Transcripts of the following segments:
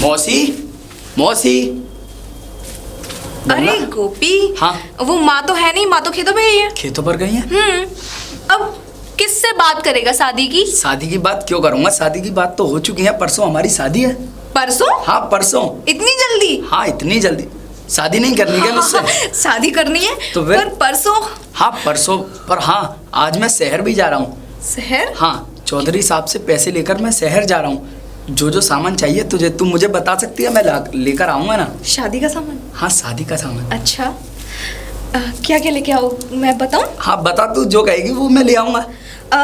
मौसी, मौसी। अरे गोपी। हाँ। वो माँ तो है नहीं, माँ तो खेतों पे गई है। खेतों पर गई हैं? अब किससे बात करेगा शादी की? शादी की बात क्यों करूंगा, शादी की बात तो हो चुकी है, परसों हमारी शादी है। परसों? हाँ परसों। इतनी जल्दी? हाँ इतनी जल्दी। शादी नहीं करनी क्या मुझसे? शादी करनी है तो पर परसों? हाँ परसों, पर हाँ आज मैं शहर भी जा रहा हूँ। शहर? हाँ चौधरी साहब से पैसे लेकर मैं शहर जा रहा हूँ। जो जो सामान चाहिए तुझे, तुम मुझे बता सकती है, मैं लेकर आऊंगा ना। शादी का सामान? हाँ शादी का सामान। अच्छा क्या क्या लेके आओ, मैं बताऊं? हाँ बता, तू जो कहेगी वो मैं ले आऊंगा।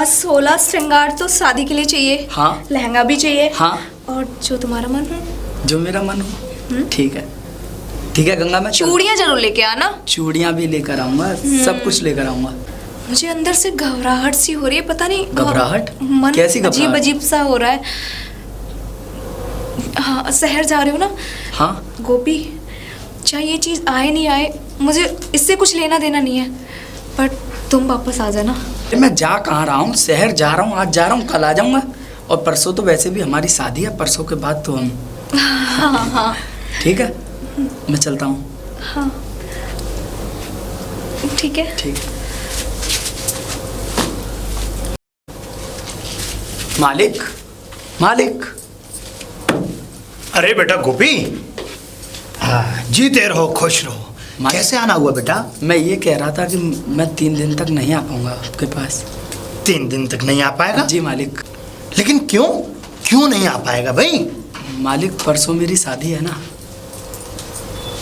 16 श्रृंगार तो शादी के लिए चाहिए। हाँ। लहंगा भी चाहिए। हाँ। और जो तुम्हारा मन हो। जो मेरा मन हो। ठीक है ठीक है गंगा, मैं चूड़ियाँ जरूर लेके आना। चूड़ियाँ भी लेकर आऊंगा, सब कुछ लेकर आऊंगा। मुझे अंदर से घबराहट सी हो रही है, पता नहीं। घबराहट? मन कैसी घबराहट? अजीब अजीब सा हो रहा है। हाँ शहर जा रहे हो ना? हाँ। गोपी चाहे ये चीज़ आए नहीं आए, मुझे इससे कुछ लेना देना नहीं है, पर तुम वापस आ जाना। मैं जा कहाँ रहा हूँ, शहर जा रहा हूँ, आज जा रहा हूँ, कल आ जाऊंगा। और परसों तो वैसे भी हमारी शादी है, परसों के बाद तो हम। हाँ हाँ ठीक है मैं चलता हूँ। हाँ ठीक है। ठीक। मालिक, मालिक। अरे बेटा गोपी, हाँ जीते रहो, खुश रहो। कैसे आना हुआ बेटा? मैं ये कह रहा था कि मैं 3 दिन तक नहीं आ पाऊंगा आपके पास। 3 दिन तक नहीं आ पाएगा? जी मालिक। लेकिन क्यों, क्यों नहीं आ पाएगा भाई? मालिक परसों मेरी शादी है ना,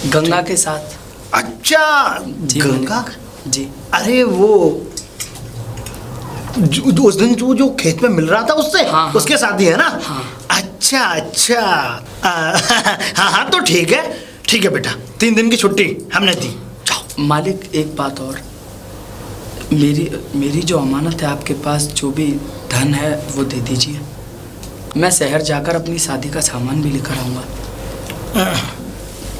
गंगा के साथ। अच्छा गंगा? जी। अरे वो उस दिन जो खेत में मिल रहा था उससे, हाँ, हाँ। उसके शादी है ना? हाँ। अच्छा अच्छा। हाँ हाँ तो ठीक है बेटा, 3 दिन की छुट्टी हमने दी, जाओ। मालिक एक बात और, मेरी जो अमानत है आपके पास, जो भी धन है वो दे दीजिए। मैं शहर जाकर अपनी शादी का सामान भी लेकर आऊँगा।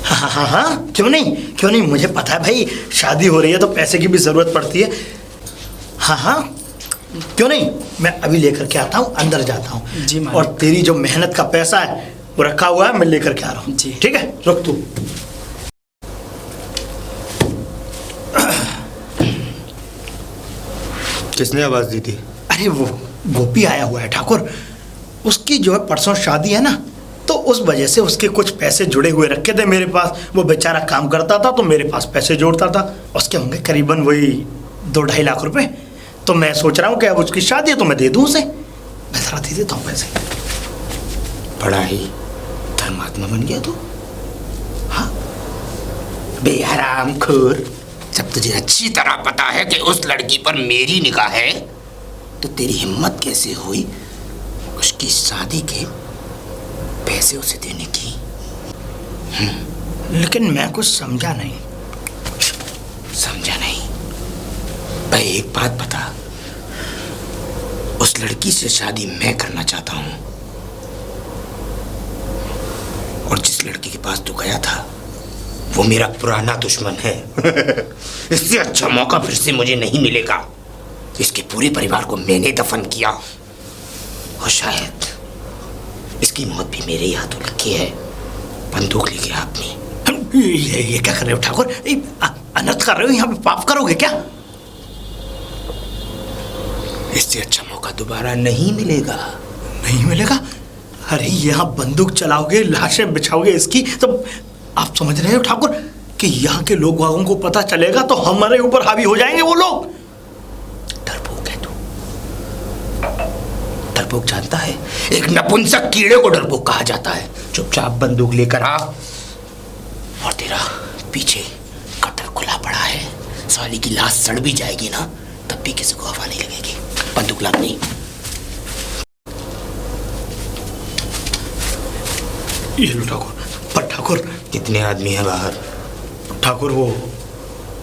हाँ हाँ हाँ क्यों नहीं, मुझे पता है भाई, शादी हो रही है तो पैसे की भी ज़रूरत पड़ती है। हाँ हाँ क्यों नहीं, मैं अभी लेकर के आता हूँ, अंदर जाता हूँ। जी मालिक। और तेरी जो मेहनत का पैसा है वो रखा हुआ है, मैं लेकर के आ रहा हूँ। जी ठीक है, रुक तू। किसने आवाज दी थी? अरे वो गोपी आया हुआ है ठाकुर, उसकी जो है परसों शादी है ना, तो उस वजह से उसके कुछ पैसे जुड़े हुए रखे थे मेरे पास। वो बेचारा काम करता था तो मेरे पास पैसे जोड़ता था, उसके होंगे करीबन वही 2-2.5 लाख रुपए। तो मैं सोच रहा हूँ कि अब उसकी शादी है तो मैं दे दूँ उसे, मैं जरा दे देता हूँ पैसे। बड़ा ही धर्मात्मा बन गया तू। हाँ बेहराम खोर, जब तुझे अच्छी तरह पता है कि उस लड़की पर मेरी निगाह है, तो तेरी हिम्मत कैसे हुई उसकी शादी के पैसे उसे देने की? लेकिन मैं कुछ समझा नहीं। समझा नहीं? भाई एक बात बता, उस लड़की से शादी मैं करना चाहता हूं, और जिस लड़की के पास तू गया था वो मेरा पुराना दुश्मन है। इससे अच्छा मौका फिर से मुझे नहीं मिलेगा। इसके पूरे परिवार को मैंने दफन किया, और शायद इसकी मौत भी मेरे ही हाथों लिखी है। बंदूक लेके आपने। ये क्या कर रहे हो ठाकुर? अनर्थ कर रहे हो, यहाँ पे पाप करोगे क्या? इससे अच्छा मौका दोबारा नहीं मिलेगा। नहीं मिलेगा? अरे यहाँ बंदूक चलाओगे, लाशें बिछाओगे इसकी, तो आप समझ रहे हो ठाकुर कि यहाँ के लोग वागों को पता चलेगा तो हमारे ऊपर हावी हो जाएंगे वो लोग। डरपोक है तू। डरपोक जानता है, एक नपुंसक कीड़े को डरपोक कहा जाता है। चुपचाप बंदूक लेकर आ, और तेरा पीछे कटर खुला पड़ा है, साली की लाश सड़ भी जाएगी ना तब भी किसी को हवा नहीं लगेगी। बंदूक लाभ नहीं। ये लो ठाकुर। पर ठाकुर, कितने आदमी हैं बाहर? ठाकुर वो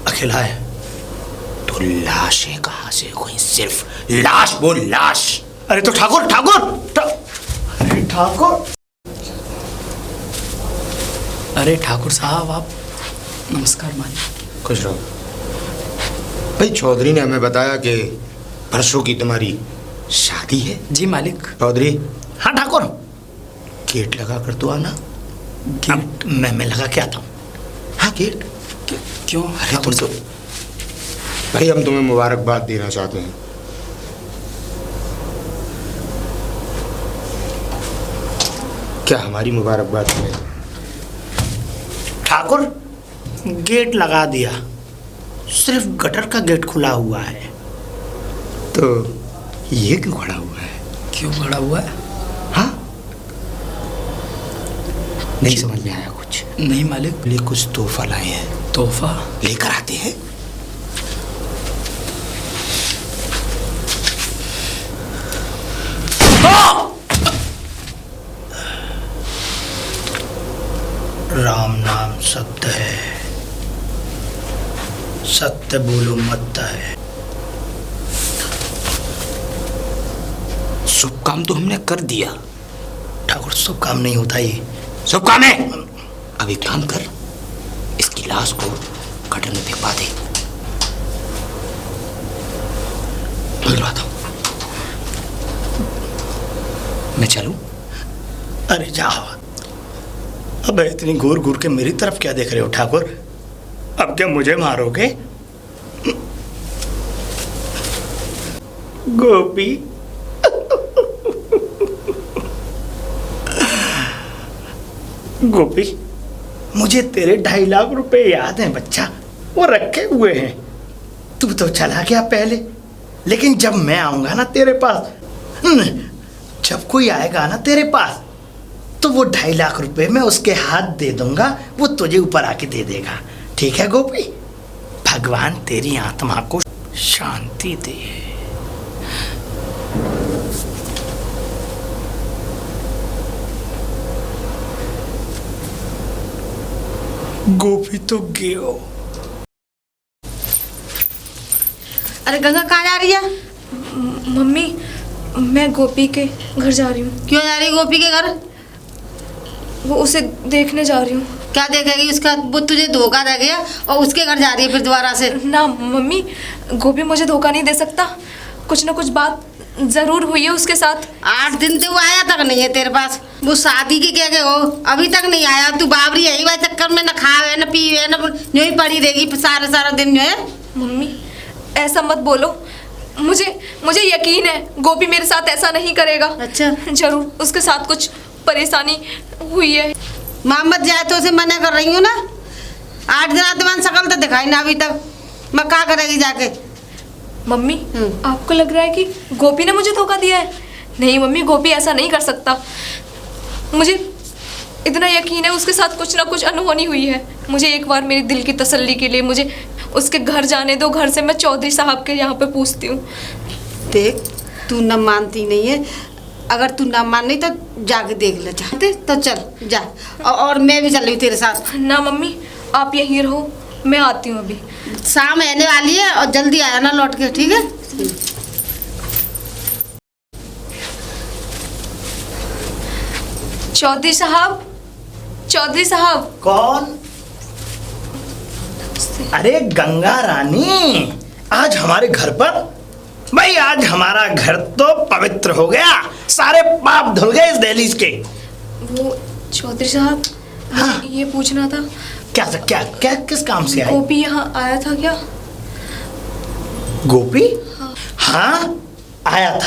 अकेला है। तो लाश है कहां से? कोई सिर्फ लाश बोल, लाश। अरे तो ठाकुर अरे ठाकुर। अरे ठाकुर साहब आप, नमस्कार मालिक। खुश रहो। भाई चौधरी ने हमें बताया कि परसों की तुम्हारी शादी है। जी मालिक। चौधरी, हाँ ठाकुर। गेट लगा कर तो आना। अब मैं लगा के आता हूँ। हाँ गेट। क्यों? अरे तुम तो भाई, हम तुम्हें मुबारकबाद देना चाहते हैं। क्या हमारी मुबारकबाद है? ठाकुर, गेट लगा दिया, सिर्फ गटर का गेट खुला हुआ है। तो ये क्यों खड़ा हुआ है? क्यों खड़ा हुआ है? हाँ नहीं समझ में आया कुछ। नहीं मालिक। लिए कुछ तोहफा लाए हैं, तोहफा? लेकर आते हैं। राम नाम सत्य है, सत्य बोलो मत है। शुभ काम तो हमने कर दिया। ठाकुर, शुभ काम नहीं होता ये। शुभ काम है। अब एक काम कर, इसकी लाश को गटर में फेंकवा दे। बुलवा दो। मैं चलूं? अरे जाओ। अब इतनी घूर घूर के मेरी तरफ क्या देख रहे हो ठाकुर? अब क्या मुझे मारोगे? गोपी, गोपी, मुझे तेरे 2.5 लाख रुपए याद हैं बच्चा, वो रखे हुए हैं। तू तो चला गया पहले, लेकिन जब मैं आऊंगा ना तेरे पास, जब कोई आएगा ना तेरे पास, तो वो 2.5 लाख रुपए मैं उसके हाथ दे दूंगा, वो तुझे ऊपर आके दे देगा। ठीक है गोपी? भगवान तेरी आत्मा को शांति दे। गोपी तो गयो। अरे गंगा कहाँ जा रही है? मम्मी, मैं गोपी के घर जा रही हूँ। क्यों जा रही है गोपी के घर? वो उसे देखने जा रही हूँ। क्या देखेगी उसका? वो तुझे धोखा दे गया और उसके घर जा रही है फिर दोबारा से। ना मम्मी, गोपी मुझे धोखा नहीं दे सकता। कुछ ना कुछ बात जरूर हुई है उसके साथ। 8 दिन से वो आया तक नहीं है तेरे पास। वो शादी की कह के हो, अभी तक नहीं आया। तू बाबरी यही बात चक्कर में न खावे न पीवे न यूं ही पड़ी रहेगी सारा दिन जो है। मम्मी ऐसा मत बोलो, मुझे यकीन है गोपी मेरे साथ ऐसा नहीं करेगा। अच्छा, जरूर उसके साथ कुछ परेशानी हुई है। मोहम्मद जाए तो उसे मना कर रही हूँ ना। 8 दिन आत्मान शकल तो दिखाई ना अभी तक। मैं क्या करेगी जाके? मम्मी आपको लग रहा है कि गोपी ने मुझे धोखा दिया है? नहीं मम्मी, गोपी ऐसा नहीं कर सकता। मुझे इतना यकीन है उसके साथ कुछ ना कुछ अनहोनी हुई है। मुझे एक बार मेरी दिल की तसल्ली के लिए मुझे उसके घर जाने दो। घर से मैं चौधरी साहब के यहाँ पे पूछती हूँ। देख, तू न मानती नहीं है। अगर तू ना मान नहीं तो जाके देख ले चाहते तो चल जा। और मैं भी चल रही हूँ तेरे साथ। ना मम्मी, आप यहीं रहो, मैं आती हूँ अभी। शाम आने वाली है और जल्दी आया ना लौट के, ठीक है? चौधरी साहब, चौधरी साहब। कौन? अरे गंगा रानी, आज हमारे घर पर? भाई आज हमारा घर तो पवित्र हो गया, सारे पाप धुल गए इस दहलीज के। वो चौधरी साहब, हाँ। ये पूछना था। क्या किस काम से आए? गोपी यहाँ आया था क्या? गोपी? हाँ आया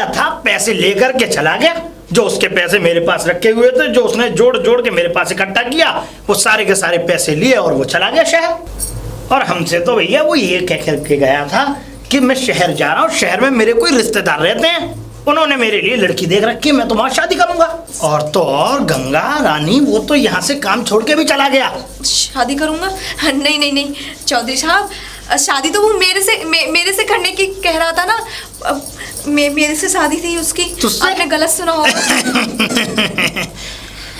था, पैसे लेकर के चला गया। जो उसके पैसे मेरे पास रखे हुए थे, जो उसने जोड़ जोड़ के मेरे पास इकट्ठा किया, वो सारे के सारे पैसे लिए और वो चला गया शहर। और हमसे तो भैया वो ये कह के गया था कि मैं शहर जा रहा हूँ, शहर में मेरे कोई रिश्तेदार रहते हैं, उन्होंने मेरे लिए लड़की देख रखी है, मैं तो वहां शादी करूंगा। और तो और गंगा रानी, वो तो यहाँ से काम छोड़ के भी चला गया। शादी करूंगा? नहीं चौधरी साहब, शादी तो वो मेरे से करने की कह रहा था ना। मेरे से शादी थी उसकी। आपने गलत सुना होगा।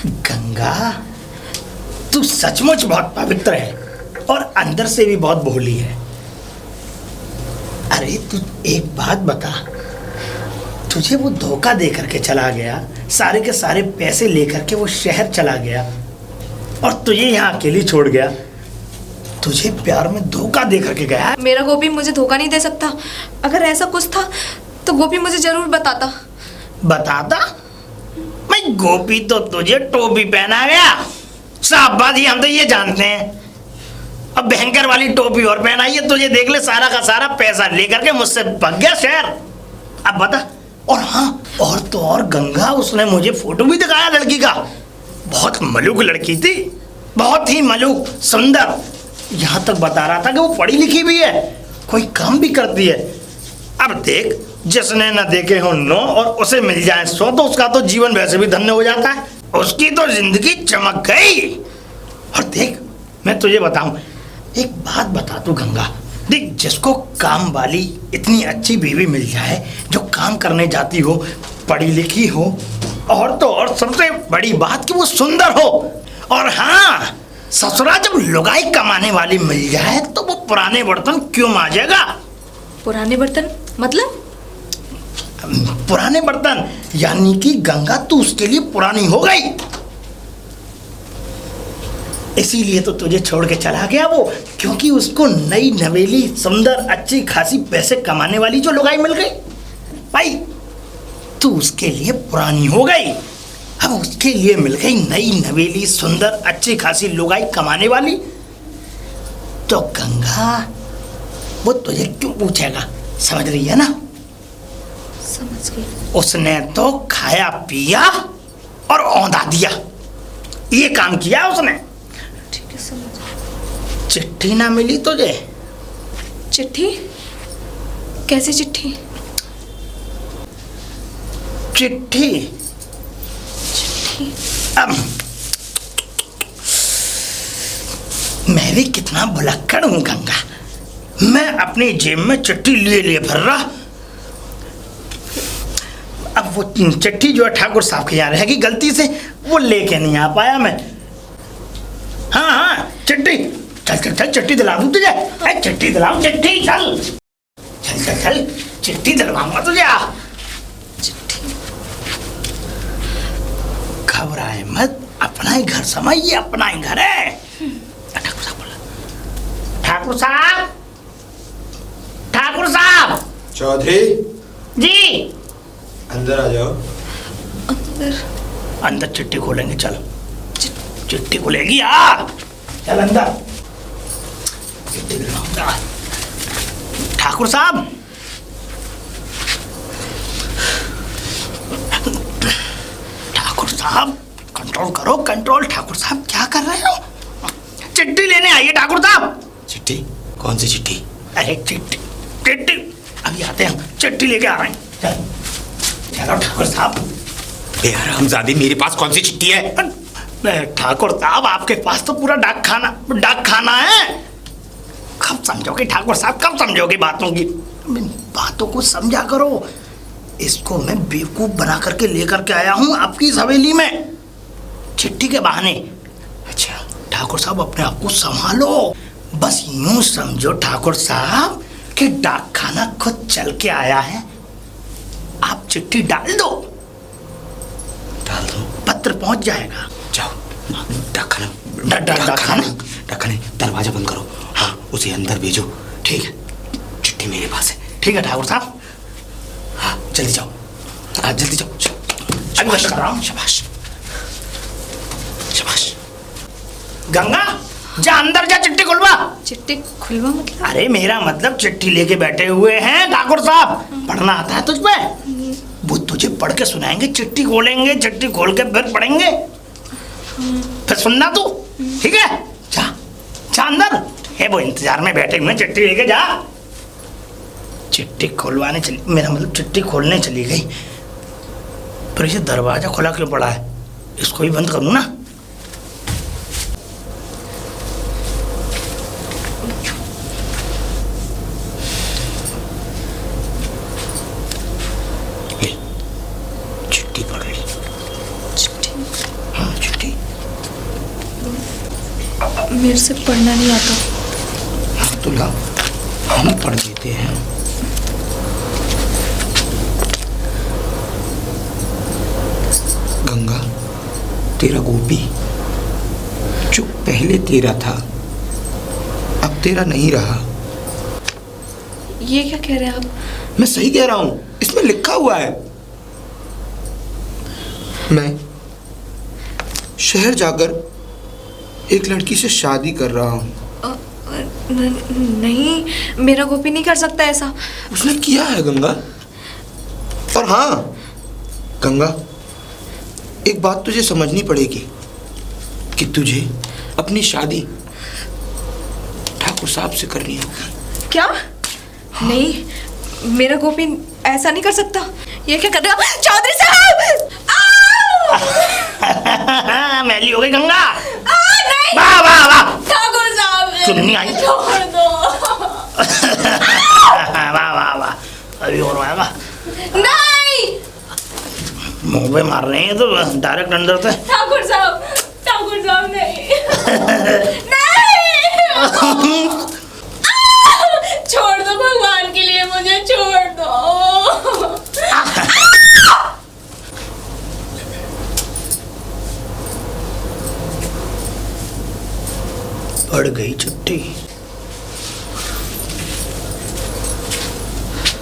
गंगा, तू सचमुच बहुत पवित्र है और अंदर से भी बहुत भोली है। अरे तू एक बात बता, तुझे वो धोखा दे करके चला गया, सारे के सारे पैसे लेकर के वो शहर चला गया और तुझे यहाँ अकेली छोड़ गया। तुझे प्यार में धोखा दे करके गया। मेरा गोपी मुझे धोखा नहीं दे सकता। अगर ऐसा कुछ था तो गोपी मुझे जरूर बताता। भाई गोपी तो तुझे टोपी पहना गया, साहबाजी हम तो ये जानते हैं। अब भयंकर वाली टोपी और पहनाई है तुझे, देख ले सारा का सारा पैसा लेकर के मुझसे भाग गया शहर। अब बता। और हाँ, और तो और गंगा, उसने मुझे फोटो भी दिखाया लड़की का, बहुत मलूक लड़की थी, बहुत ही मलूक सुंदर। यहाँ तक बता रहा था कि वो पढ़ी लिखी भी है, कोई काम भी करती है। अब देख, जिसने न देखे हो 9 और उसे मिल जाए 100, तो उसका तो जीवन वैसे भी धन्य हो जाता है, उसकी तो जिंदगी चमक गई। और देख, मैं तुझे बताऊं, एक बात बता तू गंगा, देख जिसको काम वाली इतनी अच्छी बीवी मिल जाए, जो काम करने जाती हो, पढ़ी लिखी हो, और तो और सबसे बड़ी बात कि वो सुंदर हो, और हाँ ससुरा जब लुगाई कमाने वाली मिल जाए तो वो पुराने बर्तन क्यों मांजेगा। पुराने बर्तन मतलब? पुराने बर्तन यानी कि गंगा तू उसके लिए पुरानी हो गई, इसीलिए तो तुझे छोड़ के चला गया वो, क्योंकि उसको नई नवेली सुंदर अच्छी खासी पैसे कमाने वाली जो लुगाई मिल गई। भाई तू उसके लिए पुरानी हो गई, अब उसके लिए मिल गई नई नवेली सुंदर अच्छी खासी लुगाई कमाने वाली, तो गंगा वो तुझे क्यों पूछेगा, समझ रही है ना? समझ गई। उसने तो खाया पिया और औंधा दिया, ये काम किया उसने। ठीक है, समझ गई। चिट्ठी ना मिली तुझे? चिट्ठी? कैसी चिट्ठी? चिट्ठी अब मैं भी कितना भुलक्कड़ हूं गंगा, मैं अपनी जेब में चिट्ठी लिए लिए फिर रहा। अब वो चिट्ठी जो है ठाकुर साहब के यहाँ रहेगी, गलती से वो लेके नहीं आ पाया मैं। हाँ हाँ चिट्ठी, चल चल चल चिट्ठी दिला दूं तुझे, चिट्ठी दिलाऊं, चिट्ठी चल चल चल चल, चिट्ठी दिलवाऊंगा तुझे। घबराए मत, अपना ही घर समझ, ये अपना ही घर है। ठाकुर साहब बोला, ठाकुर साहब, ठाकुर साहब। चौधरी जी। अंदर आ जाओ। अंदर? अंदर चिट्ठी खोलेंगे, चल चिट्ठी खुलेगी, आ चल अंदर, चिट्ठी दिलवाऊंगा। ठाकुर साहब, ठाकुर साहब कंट्रोल करो, कंट्रोल। ठाकुर साहब क्या कर रहे हो? चिट्ठी लेने आइए ठाकुर साहब। चिट्ठी? कौन सी चिट्ठी? अरे चिट्ठी, चिट्ठी अभी आते हैं, चिट्ठी लेके आ रहे हैं। चल चलो ठाकुर साहब। हरामजादी, मेरे पास कौन सी चिट्ठी है? ठाकुर साहब आपके पास तो पूरा डाक खाना है। कब समझोगे ठाकुर साहब, कब समझोगे बातों की? बातों को समझा करो। इसको मैं बेवकूफ बना करके लेकर के आया हूँ आपकी इस हवेली में, चिट्ठी के बहाने। अच्छा ठाकुर साहब, अपने आप को संभालो। बस यूं समझो ठाकुर साहब कि डाक खाना खुद चल के आया है, आप चिट्ठी डाल दो, डाल दो, पत्र पहुंच जाएगा। जाओ डाकखाना, डाकखाने दरवाजा बंद करो, हाँ उसे अंदर भेजो। ठीक है, चिट्ठी मेरे पास है। ठीक है ठाकुर साहब, हाँ जल्दी जाओ, हाँ जल्दी जाओ। अभी बंद कर रहा हूँ। शाबाश शाबाश। गंगा जा अंदर जा, चिट्ठी खुलवा। चिट्ठी खुलवा मतलब? अरे मेरा मतलब चिट्ठी लेके बैठे हुए हैं ठाकुर साहब, पढ़ना आता है तुझ पे? वो तुझे पढ़ के सुनाएंगे, चिट्ठी खोलेंगे, चिट्ठी खोल के फिर पढ़ेंगे, फिर सुनना तू, ठीक है? जा जा अंदर है, वो इंतजार में बैठे हुए, चिट्ठी लेके जा। चिट्ठी खुलवाने चली, मेरा मतलब चिट्ठी खोलने चली गई, पर इसे दरवाजा खुला क्यों पड़ा है? इसको भी बंद करूँ ना? चिट्ठी पढ़ ली। चिट्ठी? हाँ चिट्ठी। मेरे से पढ़ना नहीं आता। हाँ तो ला, हम पढ़ देते हैं। गंगा, तेरा गोपी जो पहले तेरा था अब तेरा नहीं रहा। ये क्या कह रहे हैं आप? मैं सही कह रहा हूं, इसमें लिखा हुआ है। मैं शहर जाकर एक लड़की से शादी कर रहा हूँ। नहीं, मेरा गोपी नहीं कर सकता ऐसा। उसने किया है गंगा। और हाँ गंगा, एक बात तुझे समझनी पड़ेगी कि तुझे अपनी शादी ठाकुर साहब से करनी होगी। क्या? नहीं, मेरा गोपी ऐसा नहीं कर सकता। ये क्या कर रहे हो चौधरी साहब? मैली हो गई गंगा। नहीं, वाह वाह वाह, ठाकुर साहब चुन्नी आई। छोड़ दो। वाह वाह वाह, अभी और आएगा। नहीं, मुंह पे मार रहे हैं तो डायरेक्ट अंदर से। ठाकुर साहब नहीं। नहीं, छोड़ दो, भगवान के लिए मुझे छोड़ दो। पड़ गई छुट्टी।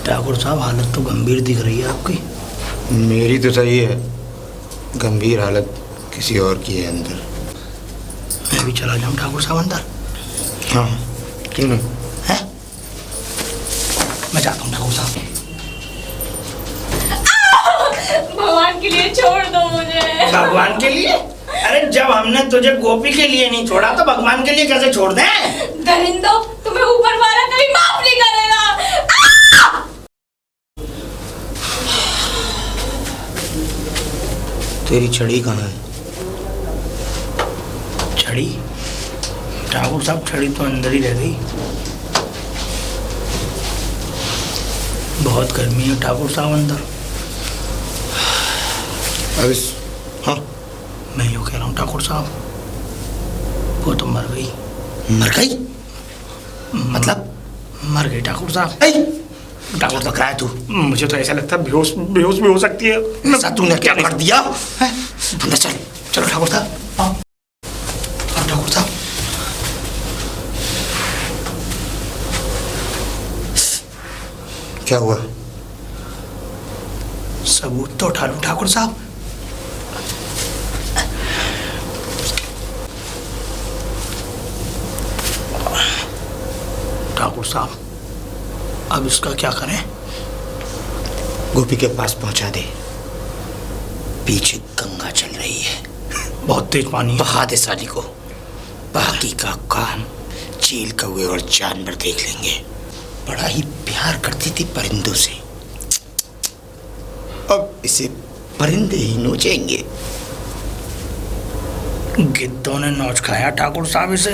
ठाकुर साहब, हालत तो गंभीर दिख रही है आपकी। मेरी तो सही है, गंभीर हालत किसी और की है अंदर। मैं भी चला जाऊं ठाकुर साहब अंदर? हाँ क्यों नहीं? है, मैं जाता हूँ ठाकुर साहब। भगवान के लिए छोड़ दो मुझे। भगवान के लिए? अरे जब हमने तुझे गोपी के लिए नहीं छोड़ा तो भगवान के लिए कैसे छोड़ दें? दरिंदो, तुम्हें ऊपर वाला कभी माफ नहीं करेगा। तेरी छड़ी कहाँ है? छड़ी? ठाकुर साहब, छड़ी तो अंदर ही रह गई। बहुत गर्मी है ठाकुर साहब अंदर। अब हाँ, मैं यूँ कह रहा हूँ ठाकुर साहब, वो तो मर गई। मर गई? मतलब मर गई ठाकुर साहब। ठाकुर साहब क्या है तू? मुझे तो ऐसा लगता है बेहोश बेहोश भी हो सकती है। ऐसा तूने क्या कर दिया? अंदर चल। चलो ठाकुर साहब, आओ ठाकुर साहब। क्या हुआ? सबूत तो उठा लूं ठाकुर साहब। ठाकुर साहब, अब इसका क्या करें? गोपी के पास पहुंचा दे। पीछे गंगा चल रही है, बहुत तेज पानी है। बहा दे साली को। बाकी का काम चील कौवे और जानवर देख लेंगे। बड़ा ही प्यार करती थी परिंदों से, अब इसे परिंदे ही नोचेंगे। गिद्धों ने नोच खाया ठाकुर साहब इसे।